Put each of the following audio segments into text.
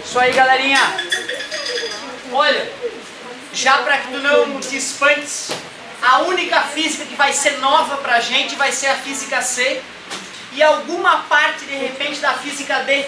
Isso aí, galerinha. Olha, já para que tu não te espantes, a única física que vai ser nova pra gente vai ser a física C e alguma parte, de repente, da física D.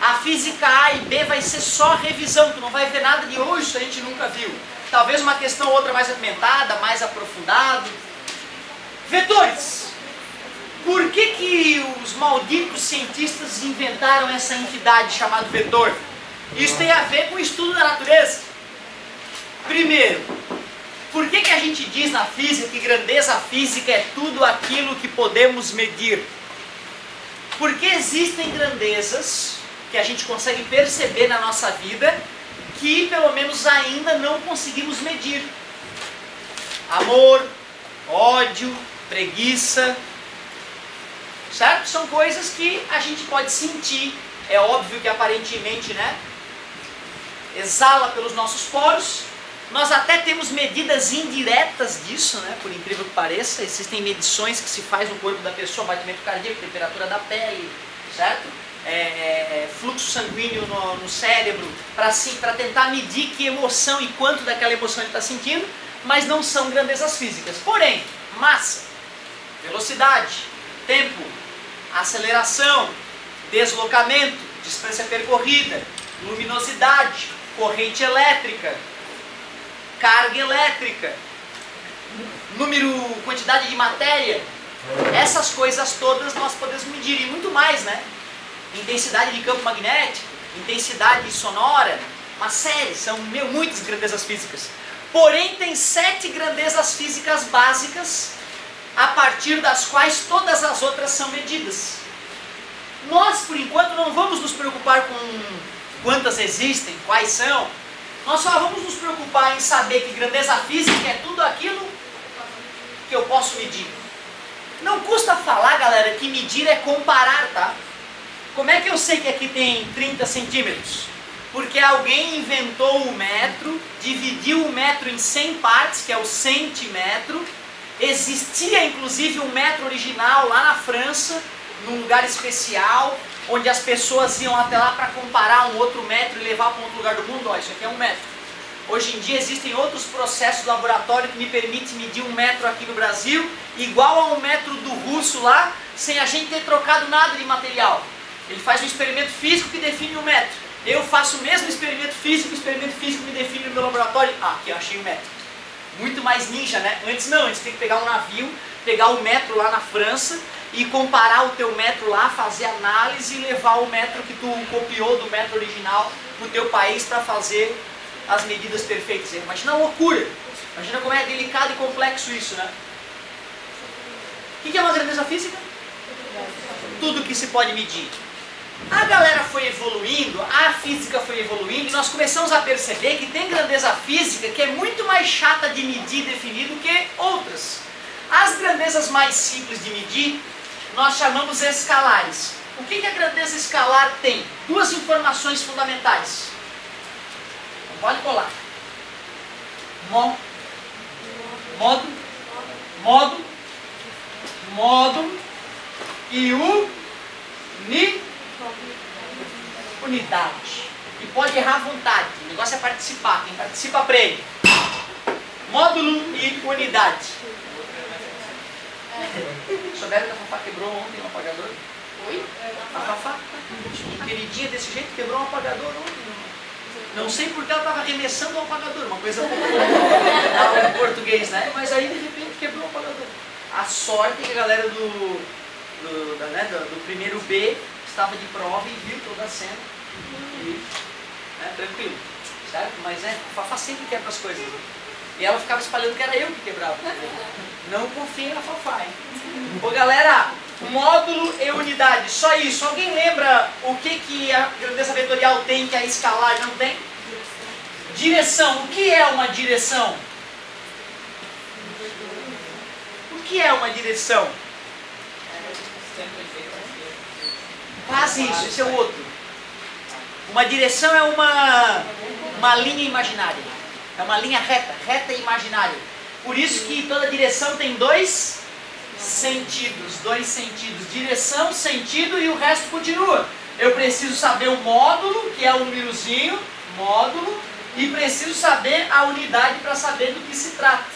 A física A e B vai ser só revisão, tu não vai ver nada de hoje que a gente nunca viu. Talvez uma questão ou outra mais apimentada, mais aprofundada. Vetores. Por que os malditos cientistas inventaram essa entidade chamada vetor? Isso tem a ver com o estudo da natureza. Primeiro, por que a gente diz na física que grandeza física é tudo aquilo que podemos medir? Porque existem grandezas que a gente consegue perceber na nossa vida que pelo menos ainda não conseguimos medir. Amor, ódio, preguiça, certo? São coisas que a gente pode sentir. É óbvio que aparentemente, né, exala pelos nossos poros. Nós até temos medidas indiretas disso, né? Por incrível que pareça. Existem medições que se faz no corpo da pessoa, batimento cardíaco, temperatura da pele, certo? Fluxo sanguíneo no cérebro, para tentar medir que emoção e quanto daquela emoção ele está sentindo, mas não são grandezas físicas. Porém, massa, velocidade, tempo, aceleração, deslocamento, distância percorrida, luminosidade, corrente elétrica, carga elétrica, quantidade de matéria, essas coisas todas nós podemos medir e muito mais, né? Intensidade de campo magnético, intensidade sonora, uma série, são muitas grandezas físicas. Porém, tem 7 grandezas físicas básicas, a partir das quais todas as outras são medidas. Nós, por enquanto, não vamos nos preocupar com quantas existem, quais são. Nós só vamos nos preocupar em saber que grandeza física é tudo aquilo que eu posso medir. Não custa falar, galera, que medir é comparar, tá? Como é que eu sei que aqui tem 30 centímetros? Porque alguém inventou o metro, dividiu o metro em 100 partes, que é o centímetro. Existia inclusive um metro original lá na França, num lugar especial, onde as pessoas iam até lá para comparar um outro metro e levar para um outro lugar do mundo. Ó, isso aqui é 1 metro. Hoje em dia existem outros processos do laboratório que me permitem medir 1 metro aqui no Brasil, igual a 1 metro do russo lá, sem a gente ter trocado nada de material. Ele faz um experimento físico que define 1 metro. Eu faço o mesmo experimento físico, o experimento físico me define no meu laboratório. Ah, aqui eu achei 1 metro. Muito mais ninja, né? Antes não, antes tem que pegar um navio, pegar o metro lá na França e comparar o teu metro lá, fazer análise e levar o metro que tu copiou do metro original pro teu país para fazer as medidas perfeitas. Imagina a loucura, imagina como é delicado e complexo isso, né? O que é uma grandeza física? Tudo que se pode medir. A galera foi evoluindo, a física foi evoluindo e nós começamos a perceber que tem grandeza física que é muito mais chata de medir e definir do que outras. As grandezas mais simples de medir nós chamamos escalares. O que a grandeza escalar tem? 2 informações fundamentais. Pode colar. Modo e unidade. E pode errar à vontade. O negócio é participar. Quem participa aprende. Módulo e unidade. Souberam que a Fafá quebrou ontem um apagador? Oi? A Fafá, queridinha desse jeito, quebrou um apagador ontem. Não sei porque ela estava arremessando o apagador, uma coisa pouco em português, né? Mas aí de repente quebrou o apagador. A sorte é que a galera do primeiro B estava de prova e viu toda a cena. E, tranquilo, certo? Mas a Fafá sempre quebra as coisas. E ela ficava espalhando que era eu que quebrava. Não confia na Fafá, hein? Ô galera, módulo e unidade, só isso. Alguém lembra o que a grandeza vetorial tem que a escalar não tem? Direção. O que é uma direção? O que é uma direção? Quase isso, esse é o outro. Uma direção é uma linha imaginária. É uma linha reta e imaginária. Por isso que toda direção tem 2 sentidos. Direção, sentido e o resto continua. Eu preciso saber o módulo, que é o númerozinho, módulo, e preciso saber a unidade para saber do que se trata.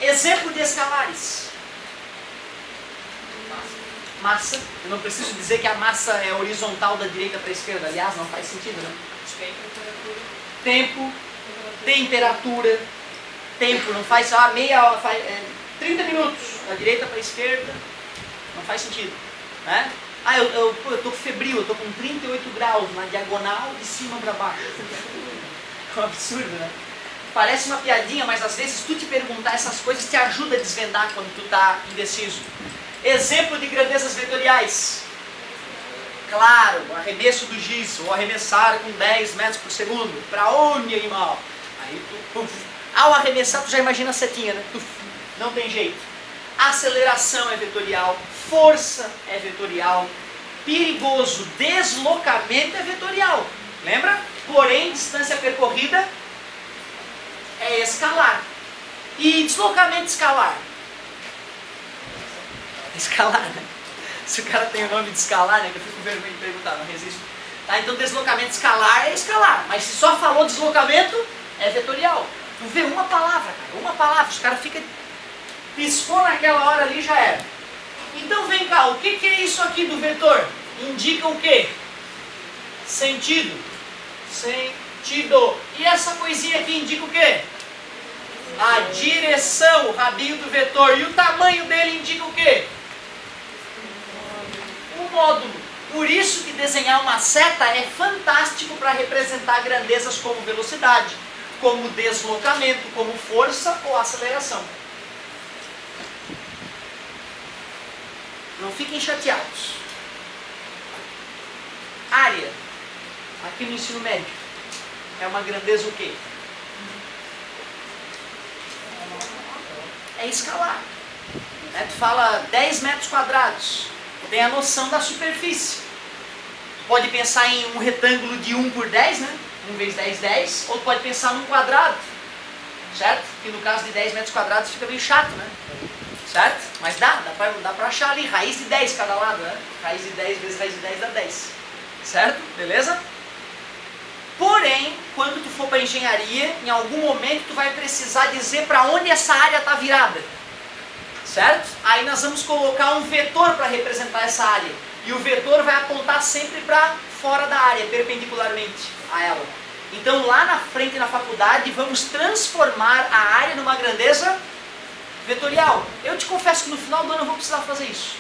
Exemplo de escalares. Massa. Eu não preciso dizer que a massa é horizontal da direita para a esquerda. Aliás, não faz sentido, né? Tempo, temperatura. Tempo, não faz só meia hora, faz 30 minutos da direita para a esquerda. Não faz sentido, né? Ah, eu tô febril, eu tô com 38 graus na diagonal de cima para baixo. É um absurdo, né? Parece uma piadinha, mas às vezes tu te perguntar essas coisas te ajuda a desvendar quando tu tá indeciso. Exemplo de grandezas vetoriais. Claro, o arremesso do giz, ou arremessar com 10 metros por segundo. Para onde, animal? Aí tu, puf. Ao arremessar, tu já imagina a setinha, né? Tuf. Não tem jeito. Aceleração é vetorial, força é vetorial, perigoso, deslocamento é vetorial. Lembra? Porém, distância percorrida é escalar. E deslocamento escalar? Escalar, né? Se o cara tem o nome de escalar, né? Que eu fico vermelho de perguntar, não resisto. Tá, então deslocamento escalar é escalar. Mas se só falou deslocamento, é vetorial. Tu vê uma palavra, cara. Uma palavra. Os caras ficam... Piscou naquela hora ali, já era. Então vem cá, o que é isso aqui do vetor? Indica o quê? Sentido. Sentido. E essa coisinha aqui indica o quê? A direção, o rabinho do vetor. E o tamanho dele indica o quê? O módulo. Por isso que desenhar uma seta é fantástico para representar grandezas como velocidade, como deslocamento, como força ou aceleração. Não fiquem chateados. Área, aqui no ensino médio, é uma grandeza o quê? É escalar. Tu fala 10 metros quadrados, tem a noção da superfície. Pode pensar em um retângulo de 1 por 10, né? 1 vezes 10, 10. Ou pode pensar num quadrado, certo? Que no caso de 10 metros quadrados fica meio chato, né? Certo? Mas dá pra achar ali, raiz de 10 cada lado, né? Raiz de 10 vezes raiz de 10 dá 10. Certo? Beleza? Porém, quando tu for para engenharia, em algum momento tu vai precisar dizer para onde essa área está virada. Certo? Aí nós vamos colocar um vetor para representar essa área. E o vetor vai apontar sempre para fora da área, perpendicularmente a ela. Então lá na frente na faculdade vamos transformar a área numa grandeza vetorial. Eu te confesso que no final do ano eu vou precisar fazer isso.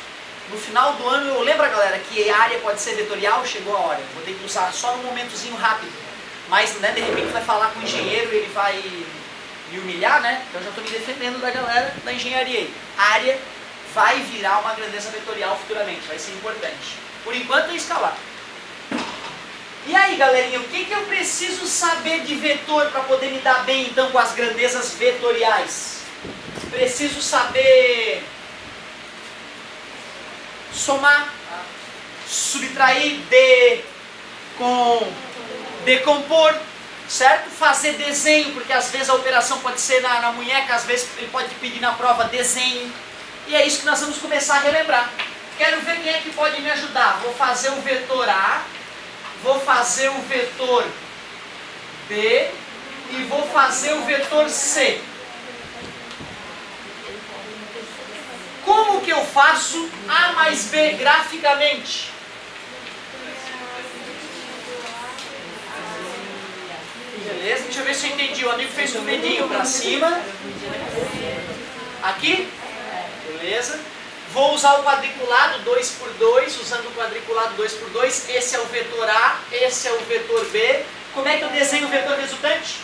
No final do ano eu lembro, galera, que a área pode ser vetorial, chegou a hora. Vou ter que usar só num momentozinho rápido. Mas, né, de repente vai falar com o engenheiro, ele vai me humilhar, né? Então eu já estou me defendendo da galera da engenharia aí. A área vai virar uma grandeza vetorial futuramente, vai ser importante. Por enquanto é escalar. E aí, galerinha, o que eu preciso saber de vetor para poder me dar bem então com as grandezas vetoriais? Preciso saber somar, subtrair, decompor, certo? Fazer desenho, porque às vezes a operação pode ser na munheca, às vezes ele pode pedir na prova desenho. E é isso que nós vamos começar a relembrar. Quero ver quem é que pode me ajudar. Vou fazer o vetor A, vou fazer o vetor B e vou fazer o vetor C. Como que eu faço A mais B graficamente? Beleza? Deixa eu ver se eu entendi. O amigo fez com o dedinho para cima. Aqui? Beleza? Vou usar o quadriculado 2 por 2, usando o quadriculado 2 por 2. Esse é o vetor A, esse é o vetor B. Como é que eu desenho o vetor resultante?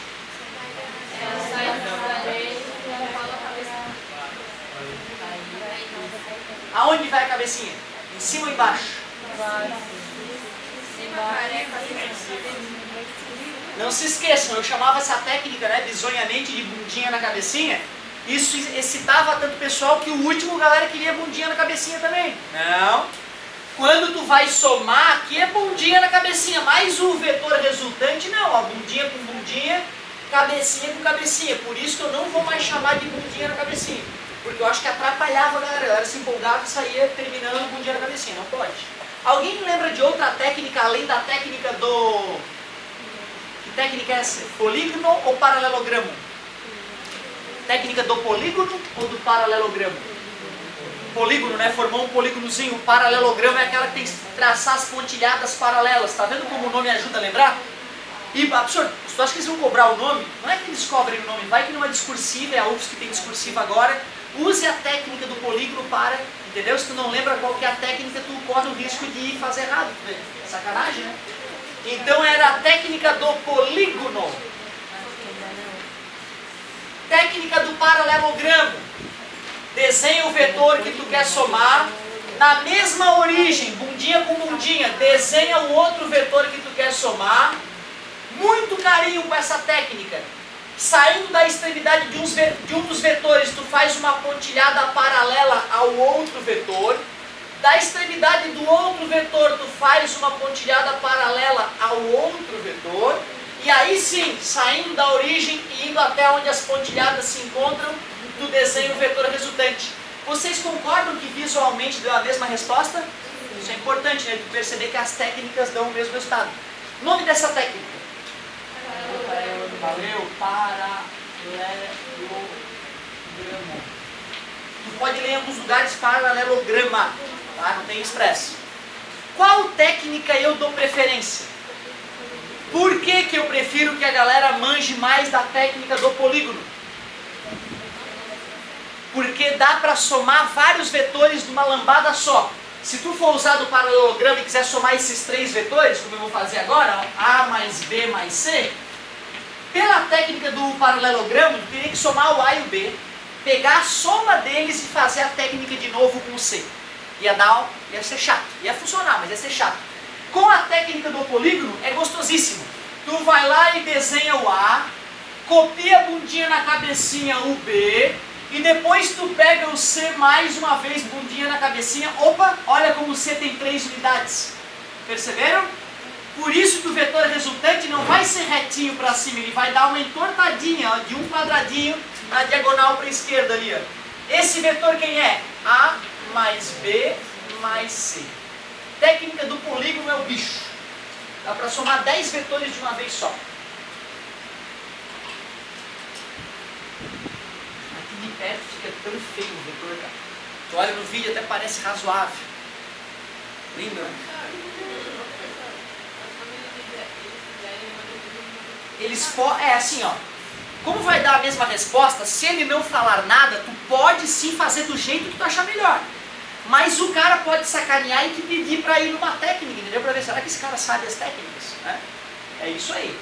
Aonde vai a cabecinha? Em cima ou embaixo? Não se esqueçam, eu chamava essa técnica, né, bizonhamente de bundinha na cabecinha. Isso excitava tanto o pessoal que o último galera queria bundinha na cabecinha também. Não. Quando tu vai somar, aqui é bundinha na cabecinha, mas o vetor resultante não, ó, bundinha com bundinha, cabecinha com cabecinha. Por isso que eu não vou mais chamar de bundinha na cabecinha. Porque eu acho que atrapalhava a galera se empolgava e saía terminando com o dia na cabecinha. Não pode. Alguém lembra de outra técnica, além da técnica do... Que técnica é essa? Polígono ou paralelogramo? Técnica do polígono ou do paralelogramo? Polígono, né? Formou um polígonozinho. O paralelogramo é aquela que tem que traçar as pontilhadas paralelas. Tá vendo como o nome ajuda a lembrar? E, absurdo, tu acha que eles vão cobrar o nome? Não é que eles cobrem o nome, vai que numa discursiva, é a UFSC que tem discursiva agora, use a técnica do polígono para, entendeu? Se tu não lembra qual que é a técnica, tu corre o risco de fazer errado. É sacanagem, né? Então era a técnica do polígono. Técnica do paralelogramo. Desenha o vetor que tu quer somar, na mesma origem, bundinha com bundinha, desenha o outro vetor que tu quer somar. Muito carinho com essa técnica. Saindo da extremidade de um dos vetores, tu faz uma pontilhada paralela ao outro vetor. Da extremidade do outro vetor, tu faz uma pontilhada paralela ao outro vetor. E aí sim, saindo da origem e indo até onde as pontilhadas se encontram, tu desenha o vetor resultante. Vocês concordam que visualmente deu a mesma resposta? Isso é importante, né? Tu perceber que as técnicas dão o mesmo resultado. Nome dessa técnica? Valeu, paralelogramo. Tu pode ler em alguns lugares paralelograma, tá? Não tem expresso. Qual técnica eu dou preferência? Por que que eu prefiro que a galera manje mais da técnica do polígono? Porque dá para somar vários vetores numa lambada só. Se tu for usar do paralelogramo e quiser somar esses três vetores, como eu vou fazer agora, ó, A mais B mais C, pela técnica do paralelogramo, tu teria que somar o A e o B, pegar a soma deles e fazer a técnica de novo com o C. Ia ser chato. Ia funcionar, mas ia ser chato. Com a técnica do polígono, é gostosíssimo. Tu vai lá e desenha o A, copia a bundinha na cabecinha o B, e depois tu pega o C mais uma vez, bundinha na cabecinha. Opa, olha como o C tem 3 unidades. Perceberam? Por isso que o vetor resultante não vai ser retinho para cima, ele vai dar uma entortadinha, ó, de um quadradinho na diagonal para a esquerda ali. Ó. Esse vetor quem é? A mais B mais C. Técnica do polígono é o bicho. Dá para somar 10 vetores de uma vez só. Aqui de perto fica tão feio o vetor, cara. Tu olha no vídeo até parece razoável. Lindo, né? É assim, ó. Como vai dar a mesma resposta, se ele não falar nada, tu pode sim fazer do jeito que tu achar melhor. Mas o cara pode sacanear e te pedir para ir numa técnica, entendeu? Para ver, será que esse cara sabe as técnicas? Né? É isso aí.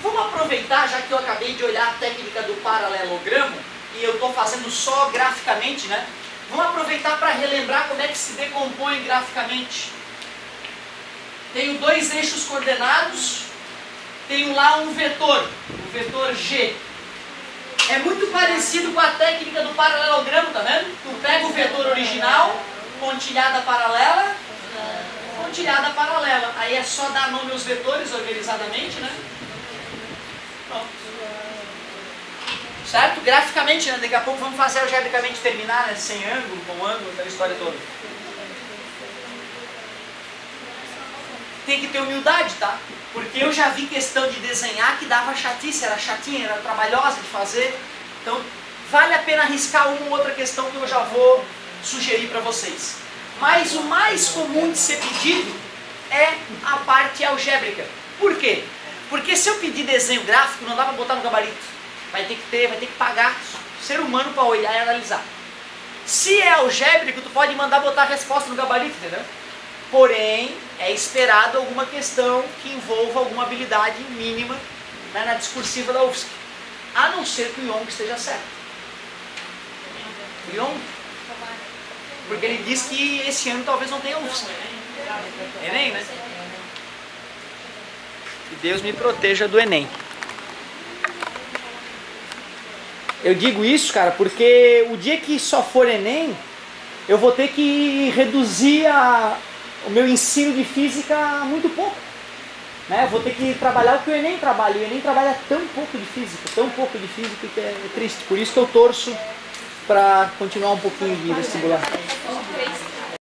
Vamos aproveitar, já que eu acabei de olhar a técnica do paralelogramo, e eu estou fazendo só graficamente, né? Vamos aproveitar para relembrar como é que se decompõe graficamente. Tenho 2 eixos coordenados, tenho lá um vetor, o vetor G. É muito parecido com a técnica do paralelogramo, tá vendo? Tu pega o vetor original, pontilhada paralela, pontilhada paralela. Aí é só dar nome aos vetores organizadamente, né? Pronto. Certo? Graficamente, né? Daqui a pouco vamos fazer algebricamente terminar, né? Sem ângulo, com ângulo, aquela história toda. Tem que ter humildade, tá? Porque eu já vi questão de desenhar que dava chatice, era chatinha, era trabalhosa de fazer. Então, vale a pena arriscar uma ou outra questão que eu já vou sugerir para vocês. Mas o mais comum de ser pedido é a parte algébrica. Por quê? Porque se eu pedir desenho gráfico, não dá para botar no gabarito. Vai ter que pagar ser humano para olhar e analisar. Se é algébrico, tu pode mandar botar a resposta no gabarito, entendeu? Porém, é esperado alguma questão que envolva alguma habilidade mínima, né, na discursiva da UFSC. A não ser que o Young esteja certo. O Young? Porque ele diz que esse ano talvez não tenha UFSC. Enem, né? Que Deus me proteja do Enem. Eu digo isso, cara, porque o dia que só for Enem, eu vou ter que reduzir o meu ensino de física muito pouco. né? Vou ter que trabalhar o que o Enem trabalha. O Enem trabalha tão pouco de física que é triste. Por isso que eu torço para continuar um pouquinho de vestibular.